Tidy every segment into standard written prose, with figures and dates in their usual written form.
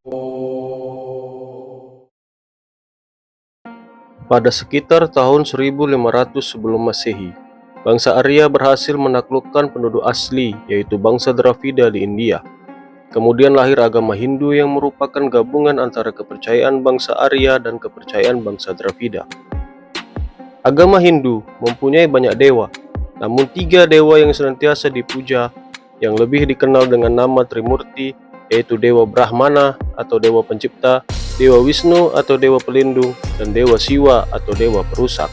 Pada sekitar tahun 1500 sebelum Masehi, bangsa Arya berhasil menaklukkan penduduk asli, yaitu bangsa Dravida di India. Kemudian lahir agama Hindu yang merupakan gabungan antara kepercayaan bangsa Arya dan kepercayaan bangsa Dravida. Agama Hindu mempunyai banyak dewa, namun 3 dewa yang senantiasa dipuja yang lebih dikenal dengan nama Trimurti, yaitu Dewa Brahmana atau Dewa Pencipta, Dewa Wisnu atau Dewa Pelindung, dan Dewa Siwa atau Dewa Perusak.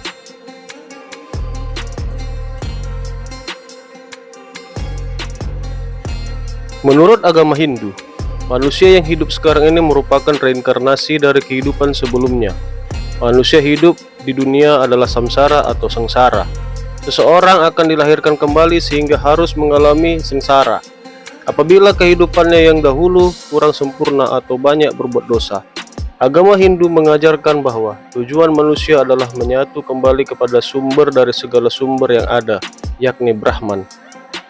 Menurut agama Hindu, manusia yang hidup sekarang ini merupakan reinkarnasi dari kehidupan sebelumnya. Manusia hidup di dunia adalah samsara atau sengsara. Seseorang akan dilahirkan kembali sehingga harus mengalami sengsara apabila kehidupannya yang dahulu kurang sempurna atau banyak berbuat dosa. Agama Hindu mengajarkan bahwa tujuan manusia adalah menyatu kembali kepada sumber dari segala sumber yang ada, yakni Brahman.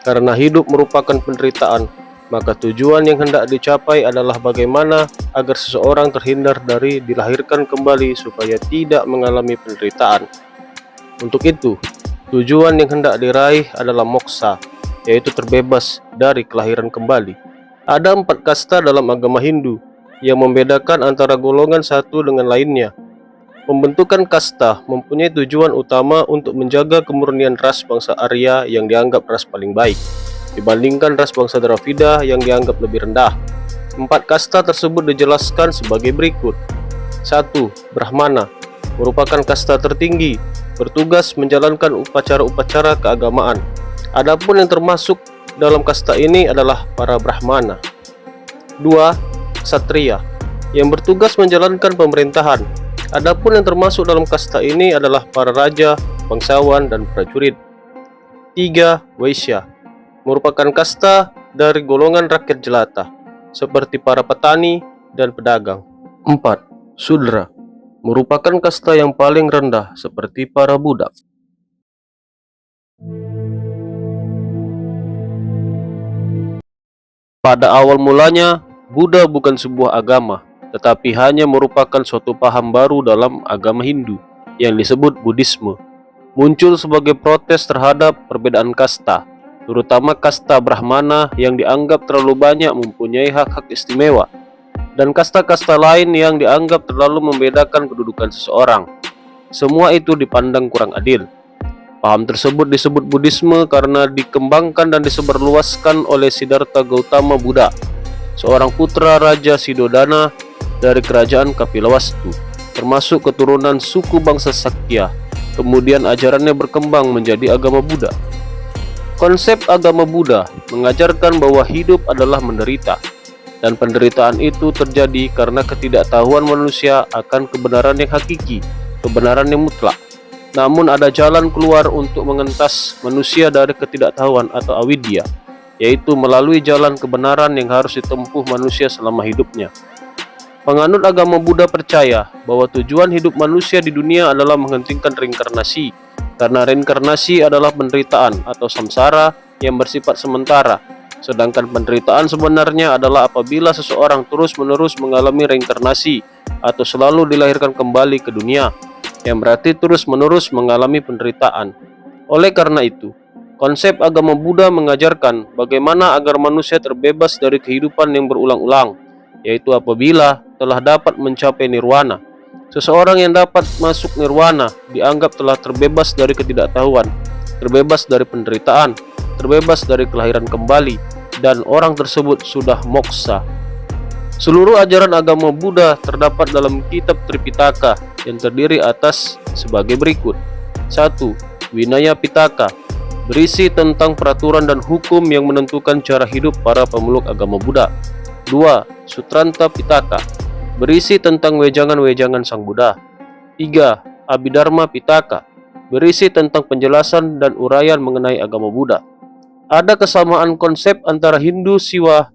Karena hidup merupakan penderitaan, maka tujuan yang hendak dicapai adalah bagaimana agar seseorang terhindar dari dilahirkan kembali supaya tidak mengalami penderitaan. Untuk itu, tujuan yang hendak diraih adalah moksa, yaitu terbebas dari kelahiran kembali. Ada 4 kasta dalam agama Hindu yang membedakan antara golongan satu dengan lainnya. Pembentukan kasta mempunyai tujuan utama untuk menjaga kemurnian ras bangsa Arya yang dianggap ras paling baik, dibandingkan ras bangsa Dravida yang dianggap lebih rendah. 4 kasta tersebut dijelaskan sebagai berikut. 1. Brahmana merupakan kasta tertinggi, bertugas menjalankan upacara-upacara keagamaan. Adapun yang termasuk dalam kasta ini adalah para Brahmana. 2. Ksatria yang bertugas menjalankan pemerintahan. Adapun yang termasuk dalam kasta ini adalah para raja, bangsawan, dan prajurit. 3. Waisya merupakan kasta dari golongan rakyat jelata, seperti para petani dan pedagang. 4. Sudra merupakan kasta yang paling rendah, seperti para budak. Pada awal mulanya, Buddha bukan sebuah agama, tetapi hanya merupakan suatu paham baru dalam agama Hindu yang disebut Buddhisme. Muncul sebagai protes terhadap perbedaan kasta, terutama kasta Brahmana yang dianggap terlalu banyak mempunyai hak-hak istimewa, dan kasta-kasta lain yang dianggap terlalu membedakan kedudukan seseorang. Semua itu dipandang kurang adil. Paham tersebut disebut Buddhisme karena dikembangkan dan disebarluaskan oleh Siddhartha Gautama Buddha, seorang putra Raja Sidodana dari kerajaan Kapilawastu, termasuk keturunan suku bangsa Sakya. Kemudian ajarannya berkembang menjadi agama Buddha. Konsep agama Buddha mengajarkan bahwa hidup adalah menderita, dan penderitaan itu terjadi karena ketidaktahuan manusia akan kebenaran yang hakiki, kebenaran yang mutlak. Namun ada jalan keluar untuk mengentas manusia dari ketidaktahuan atau avidya, yaitu melalui jalan kebenaran yang harus ditempuh manusia selama hidupnya. Penganut agama Buddha percaya bahwa tujuan hidup manusia di dunia adalah menghentikan reinkarnasi, karena reinkarnasi adalah penderitaan atau samsara yang bersifat sementara. Sedangkan penderitaan sebenarnya adalah apabila seseorang terus-menerus mengalami reinkarnasi atau selalu dilahirkan kembali ke dunia, yang berarti terus-menerus mengalami penderitaan. Oleh karena itu, konsep agama Buddha mengajarkan bagaimana agar manusia terbebas dari kehidupan yang berulang-ulang, yaitu apabila telah dapat mencapai nirwana. Seseorang yang dapat masuk nirwana dianggap telah terbebas dari ketidaktahuan, terbebas dari penderitaan, terbebas dari kelahiran kembali, dan orang tersebut sudah moksa. Seluruh ajaran agama Buddha terdapat dalam kitab Tripitaka yang terdiri atas sebagai berikut. 1. Vinaya Pitaka berisi tentang peraturan dan hukum yang menentukan cara hidup para pemeluk agama Buddha. 2. Sutranta Pitaka berisi tentang wejangan-wejangan Sang Buddha. 3. Abhidharma Pitaka berisi tentang penjelasan dan uraian mengenai agama Buddha. Ada kesamaan konsep antara Hindu, Siwa,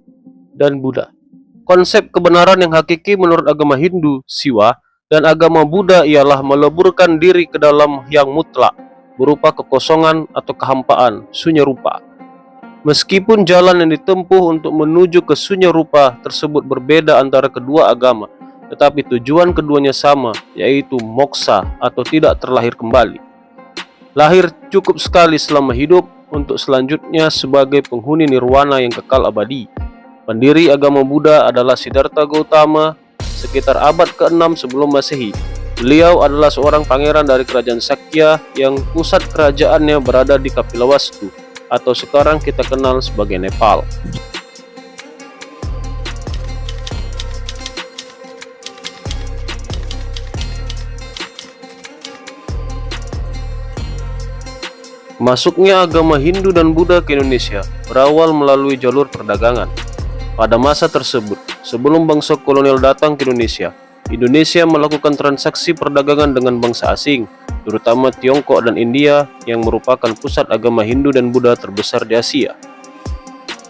dan Buddha. Konsep kebenaran yang hakiki menurut agama Hindu, Siwa, dan agama Buddha ialah meleburkan diri ke dalam yang mutlak, berupa kekosongan atau kehampaan, sunya rupa. Meskipun jalan yang ditempuh untuk menuju ke Sunya Rupa tersebut berbeda antara kedua agama, tetapi tujuan keduanya sama, yaitu moksa atau tidak terlahir kembali. Lahir cukup sekali selama hidup untuk selanjutnya sebagai penghuni nirwana yang kekal abadi. Pendiri agama Buddha adalah Siddhartha Gautama sekitar abad ke-6 sebelum Masehi. Beliau adalah seorang pangeran dari kerajaan Sakya yang pusat kerajaannya berada di Kapilavastu, atau sekarang kita kenal sebagai Nepal. Masuknya agama Hindu dan Buddha ke Indonesia berawal melalui jalur perdagangan. Pada masa tersebut, sebelum bangsa kolonial datang ke Indonesia, Indonesia melakukan transaksi perdagangan dengan bangsa asing, terutama Tiongkok dan India yang merupakan pusat agama Hindu dan Buddha terbesar di Asia.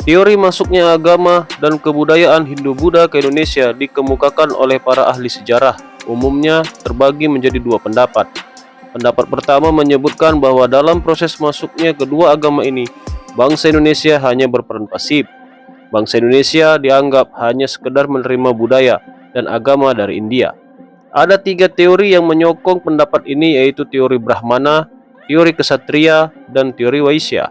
Teori masuknya agama dan kebudayaan Hindu-Buddha ke Indonesia dikemukakan oleh para ahli sejarah, umumnya terbagi menjadi dua pendapat. Pendapat pertama menyebutkan bahwa dalam proses masuknya kedua agama ini, bangsa Indonesia hanya berperan pasif. Bangsa Indonesia dianggap hanya sekedar menerima budaya dan agama dari India. Ada tiga teori yang menyokong pendapat ini, yaitu teori Brahmana, teori Ksatria, dan teori Waisya.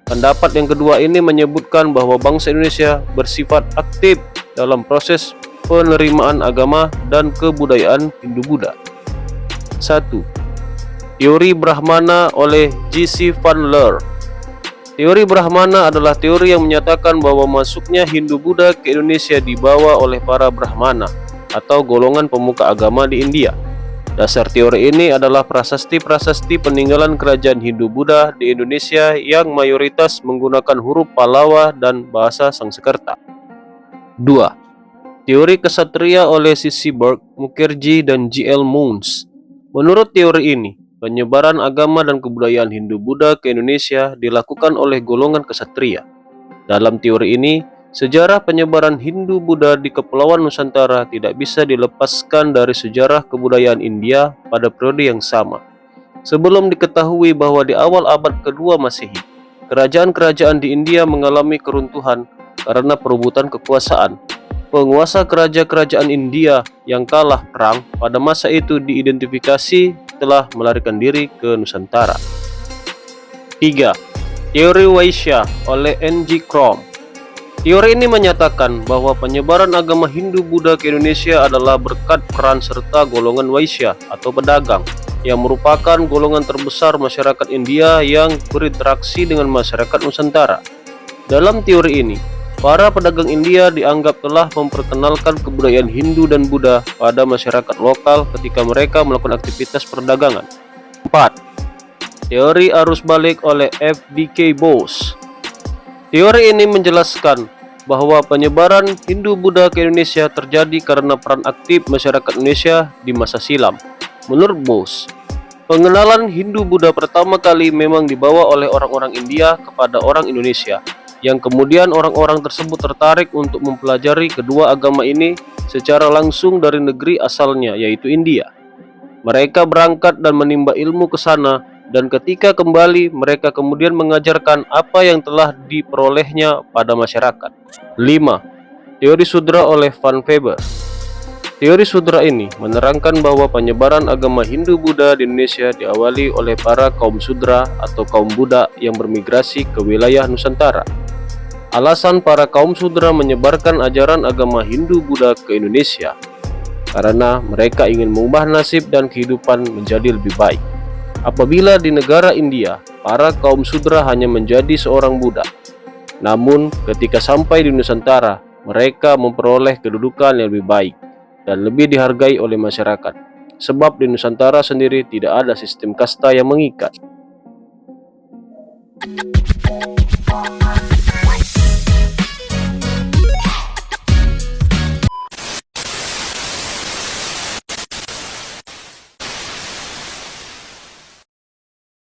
Pendapat yang kedua ini menyebutkan bahwa bangsa Indonesia bersifat aktif dalam proses penerimaan agama dan kebudayaan Hindu-Buddha. 1. Teori Brahmana oleh J.C. Van Leer. Teori Brahmana adalah teori yang menyatakan bahwa masuknya Hindu-Buddha ke Indonesia dibawa oleh para Brahmana atau golongan pemuka agama di India. Dasar teori ini adalah prasasti-prasasti peninggalan kerajaan Hindu-Buddha di Indonesia yang mayoritas menggunakan huruf Pallawa dan bahasa Sanskerta. 2. Teori Ksatria oleh C.C. Burke, Mukherjee, dan J.L. Moons. Menurut teori ini, penyebaran agama dan kebudayaan Hindu-Buddha ke Indonesia dilakukan oleh golongan Ksatria. Dalam teori ini, sejarah penyebaran Hindu-Buddha di Kepulauan Nusantara tidak bisa dilepaskan dari sejarah kebudayaan India pada periode yang sama. Sebelum diketahui bahwa di awal abad kedua Masehi, kerajaan-kerajaan di India mengalami keruntuhan karena perebutan kekuasaan. Penguasa kerajaan India yang kalah perang pada masa itu diidentifikasi telah melarikan diri ke Nusantara. 3. Teori Waisya oleh N.G. Krom. Teori ini menyatakan bahwa penyebaran agama Hindu-Buddha ke Indonesia adalah berkat peran serta golongan Waisya atau pedagang, yang merupakan golongan terbesar masyarakat India yang berinteraksi dengan masyarakat Nusantara. Dalam teori ini, para pedagang India dianggap telah memperkenalkan kebudayaan Hindu dan Buddha pada masyarakat lokal ketika mereka melakukan aktivitas perdagangan. 4. Teori arus balik oleh F.D.K. Bose. Teori ini menjelaskan bahwa penyebaran Hindu-Buddha ke Indonesia terjadi karena peran aktif masyarakat Indonesia di masa silam. Menurut Bose, pengenalan Hindu-Buddha pertama kali memang dibawa oleh orang-orang India kepada orang Indonesia, yang kemudian orang-orang tersebut tertarik untuk mempelajari kedua agama ini secara langsung dari negeri asalnya, yaitu India. Mereka berangkat dan menimba ilmu ke sana, dan ketika kembali mereka kemudian mengajarkan apa yang telah diperolehnya pada masyarakat. 5. Teori Sudra oleh Van Weber. Teori Sudra ini menerangkan bahwa penyebaran agama Hindu-Buddha di Indonesia diawali oleh para kaum Sudra atau kaum Buddha yang bermigrasi ke wilayah Nusantara. Alasan para kaum Sudra menyebarkan ajaran agama Hindu-Buddha ke Indonesia karena mereka ingin mengubah nasib dan kehidupan menjadi lebih baik. Apabila di negara India, para kaum Sudra hanya menjadi seorang Buddha. Namun, ketika sampai di Nusantara, mereka memperoleh kedudukan yang lebih baik dan lebih dihargai oleh masyarakat. Sebab di Nusantara sendiri tidak ada sistem kasta yang mengikat.